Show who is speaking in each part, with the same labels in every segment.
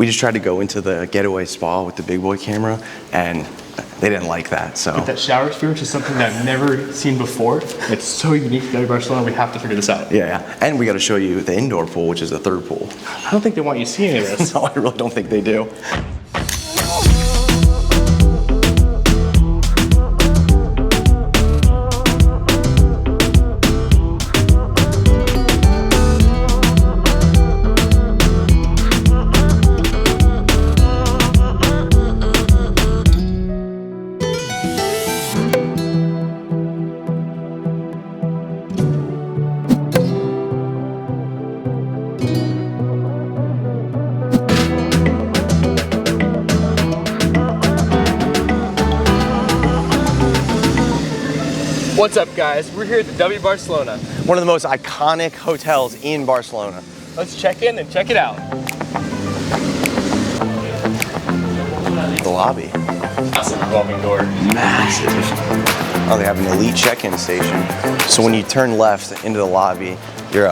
Speaker 1: We just tried to go into the getaway spa with the big boy camera, and they didn't like that, so.
Speaker 2: But that shower experience is something that I've never seen before. It's so unique to W Barcelona, we have to figure this out.
Speaker 1: Yeah, and we got to show you the indoor pool, which is the third pool.
Speaker 2: I don't think they want you to see any of this.
Speaker 1: No, I really don't think they do.
Speaker 2: What's up, guys? We're here at the W Barcelona.
Speaker 1: One of the most iconic hotels in Barcelona.
Speaker 2: Let's check in and check it out.
Speaker 1: The lobby.
Speaker 2: That's a revolving door.
Speaker 1: Massive. Oh, they have an elite check-in station. So when you turn left into the lobby, you're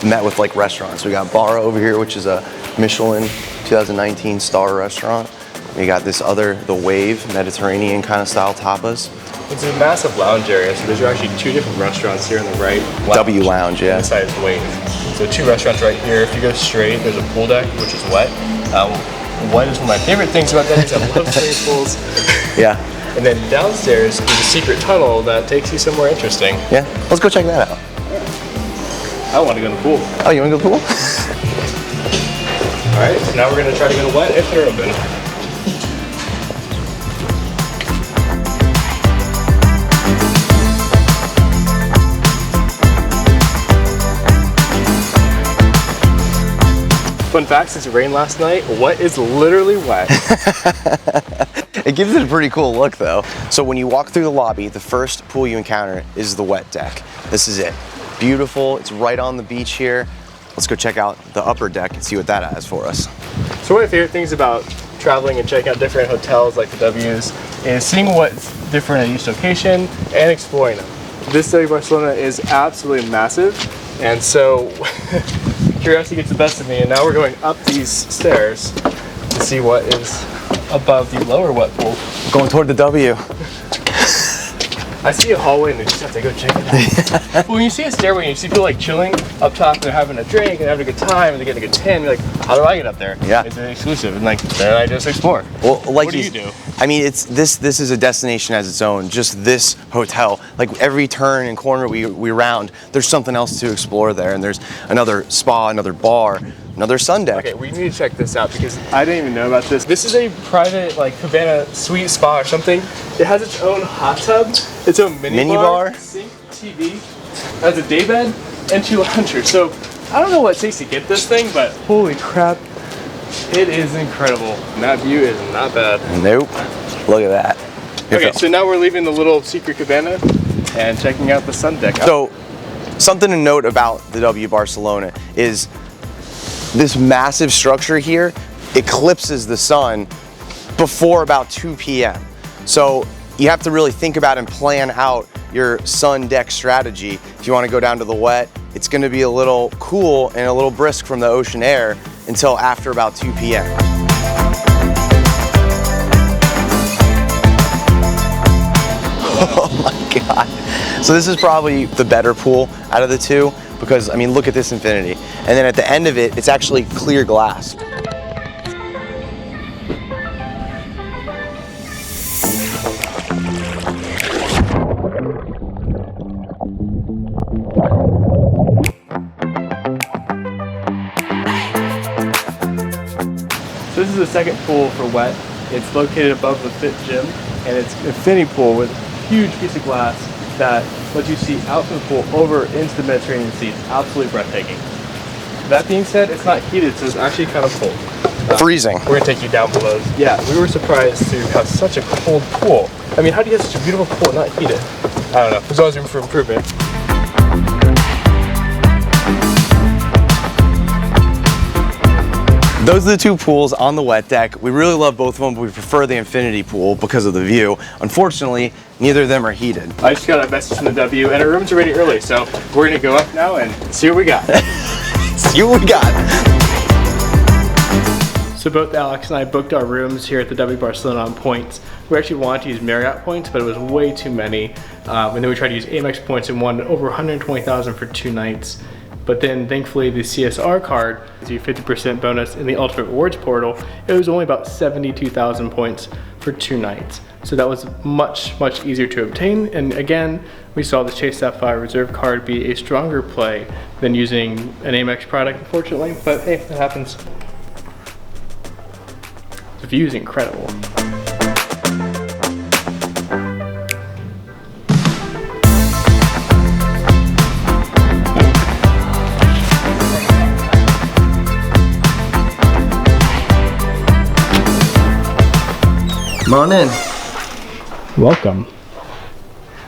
Speaker 1: met with like restaurants. We got Bar over here, which is a Michelin 2019 star restaurant. We got this other, the Wave, Mediterranean kind of style tapas.
Speaker 2: It's a massive lounge area, so there's actually two different restaurants here on the right.
Speaker 1: W Lounge, yeah.
Speaker 2: Inside is Wave. So two restaurants right here. If you go straight, there's a pool deck, which is wet. Wet is one of my favorite things about that is I love swimming pools.
Speaker 1: Yeah.
Speaker 2: And then downstairs is a secret tunnel that takes you somewhere interesting.
Speaker 1: Yeah, let's go check that out.
Speaker 2: I want to go in the pool.
Speaker 1: Oh, you want to go to the pool?
Speaker 2: All right, so now we're going to try to go to wet if they're open. Fun fact, since it rained last night, wet is literally wet.
Speaker 1: It gives it a pretty cool look though. So when you walk through the lobby, the first pool you encounter is the wet deck. This is it. Beautiful, it's right on the beach here. Let's go check out the upper deck and see what that has for us.
Speaker 2: So one of my favorite things about traveling and checking out different hotels like the W's is seeing what's different at each location and exploring them. This W Barcelona is absolutely massive, and so curiosity gets the best of me, and now we're going up these stairs to see what is above the lower wet pool.
Speaker 1: Going toward the W.
Speaker 2: I see a hallway and we just have to go check it out. Well, when you see a stairway and you see people like chilling up top and they're having a drink and having a good time and they're getting a good tan, you're like, how do I get up there?
Speaker 1: Yeah.
Speaker 2: It's an exclusive, and like, then I just explore.
Speaker 1: Well, like
Speaker 2: what do you do?
Speaker 1: I mean, it's this is a destination as its own. Just this hotel, like every turn and corner we round, there's something else to explore there, and there's another spa, another bar, another sun deck.
Speaker 2: Okay, we need to check this out because I didn't even know about this. This is a private like cabana suite spa or something. It has its own hot tub, its own mini bar, sink, TV, has a daybed, and 2 loungers. So I don't know what it takes to get this thing, but holy crap, it is incredible. And that view is not bad.
Speaker 1: Nope. Look at that.
Speaker 2: Okay, so now we're leaving the little secret cabana and checking out the sun deck.
Speaker 1: So something to note about the W Barcelona is this massive structure here eclipses the sun before about 2 p.m. So you have to really think about and plan out your sun deck strategy. If you want to go down to the wet, it's going to be a little cool and a little brisk from the ocean air until after about 2 p.m. Oh my God. So this is probably the better pool out of the two because, I mean, look at this infinity. And then at the end of it, it's actually clear glass.
Speaker 2: So this is the second pool for wet. It's located above the Fit Gym, and it's an infinity pool with a huge piece of glass that lets you see out from the pool over into the Mediterranean Sea. It's absolutely breathtaking. That being said, it's not heated, so it's actually kind of cold.
Speaker 1: Freezing.
Speaker 2: We're gonna take you down below. Yeah, we were surprised to have such a cold pool. I mean, how do you have such a beautiful pool and not heated? I don't know, there's always room for improvement.
Speaker 1: Those are the two pools on the wet deck. We really love both of them, but we prefer the infinity pool because of the view. Unfortunately, neither of them are heated.
Speaker 2: I just got a message from the W, and our rooms are ready early, so we're gonna go up now and see what we got.
Speaker 1: See what we got.
Speaker 2: So both Alex and I booked our rooms here at the W Barcelona on points. We actually wanted to use Marriott points, but it was way too many. And then we tried to use Amex points and won over 120,000 for 2 nights. But then thankfully the CSR card gives you 50% bonus in the Ultimate Rewards portal. It was only about 72,000 points for 2 nights. So that was much, much easier to obtain. And again, we saw the Chase Sapphire Reserve Card be a stronger play than using an Amex product, unfortunately. But hey, that happens. The view is incredible.
Speaker 1: Come on in.
Speaker 2: Welcome.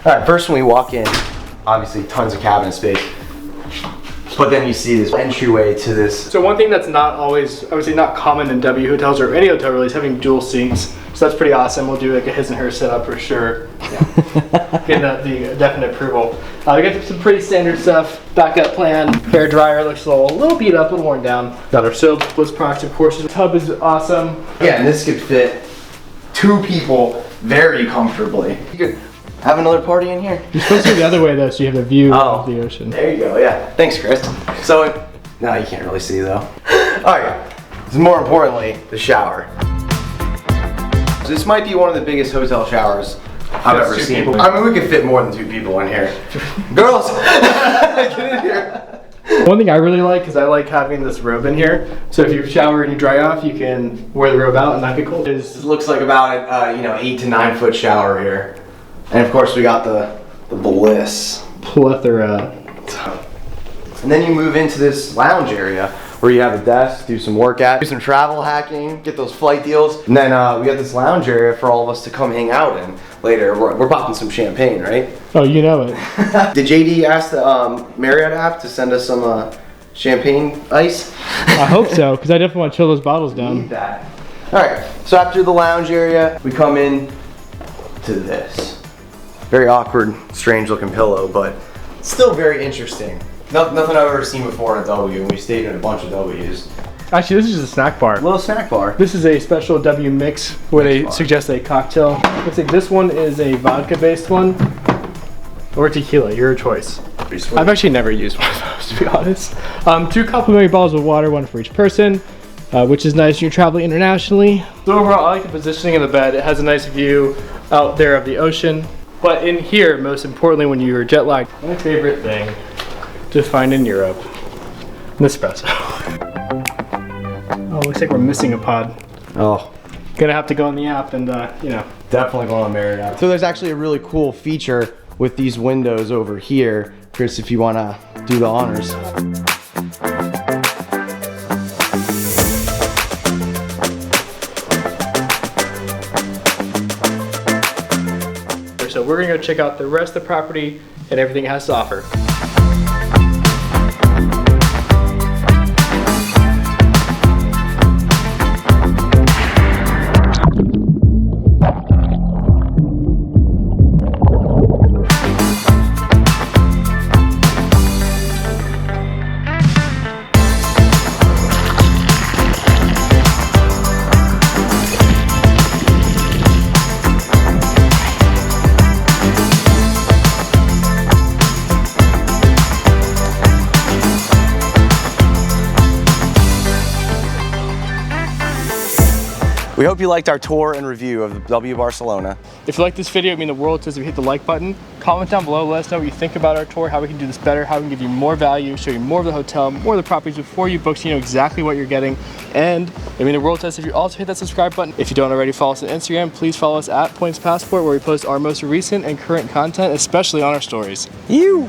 Speaker 1: All right, first when we walk in, obviously tons of cabin space, but then you see this entryway to this.
Speaker 2: So one thing that's not always, I would say not common in W hotels or any hotel really, is having dual sinks. So that's pretty awesome. We'll do like a his and her setup for sure. Yeah. Getting the definite approval. We got some pretty standard stuff. Backup plan. Hair dryer looks a little beat up, a little worn down. Got our soap, Bliss products, of course. The tub is awesome.
Speaker 1: Yeah, and this could fit 2 people very comfortably. You could have another party in here.
Speaker 2: You're supposed to go the other way though, so you have a view of the ocean.
Speaker 1: There you go, yeah. Thanks, Chris. So, no, you can't really see though. All right, so more importantly, the shower. This might be one of the biggest hotel showers I've ever seen. I mean, we could fit more than 2 people in here. Girls, get in here.
Speaker 2: One thing I really like is I like having this robe in here. So if you shower and you dry off, you can wear the robe out and not get cold.
Speaker 1: This looks like about a 8 to 9 foot shower here, and of course we got the Bliss
Speaker 2: plethora.
Speaker 1: And then you move into this lounge area where you have a desk, do some workout, do some travel hacking, get those flight deals, and then we got this lounge area for all of us to come hang out in later. We're popping some champagne, right?
Speaker 2: Oh, you know it.
Speaker 1: Did JD ask the Marriott app to send us some champagne ice?
Speaker 2: I hope so, because I definitely want to chill those bottles down.
Speaker 1: Need that. All right, so after the lounge area, we come in to this. Very awkward, strange looking pillow, but still very interesting. Nothing I've ever seen before in a W, and we stayed in a bunch of W's.
Speaker 2: Actually, this is just a snack bar.
Speaker 1: Little snack bar.
Speaker 2: This is a special W mix where they suggest a cocktail. Looks like this one is a vodka-based one, or tequila, your choice. I've actually never used one of those, to be honest. 2 complimentary bottles of water, 1 for each person, which is nice when you're traveling internationally. So overall, I like the positioning of the bed. It has a nice view out there of the ocean. But in here, most importantly, when you're jet lagged, my favorite thing to find in Europe, Nespresso. Oh, looks like we're missing a pod.
Speaker 1: Oh.
Speaker 2: Gonna have to go on the app and,
Speaker 1: Definitely going on Marriott. So there's actually a really cool feature with these windows over here. Chris, if you wanna do the honors.
Speaker 2: So we're gonna go check out the rest of the property and everything it has to offer.
Speaker 1: We hope you liked our tour and review of the W Barcelona.
Speaker 2: If you like this video, it means the world to us if you hit the like button. Comment down below, let us know what you think about our tour, how we can do this better, how we can give you more value, show you more of the hotel, more of the properties before you book so you know exactly what you're getting. And it means the world to us if you also hit that subscribe button. If you don't already follow us on Instagram, please follow us at Points Passport, where we post our most recent and current content, especially on our stories.
Speaker 1: You.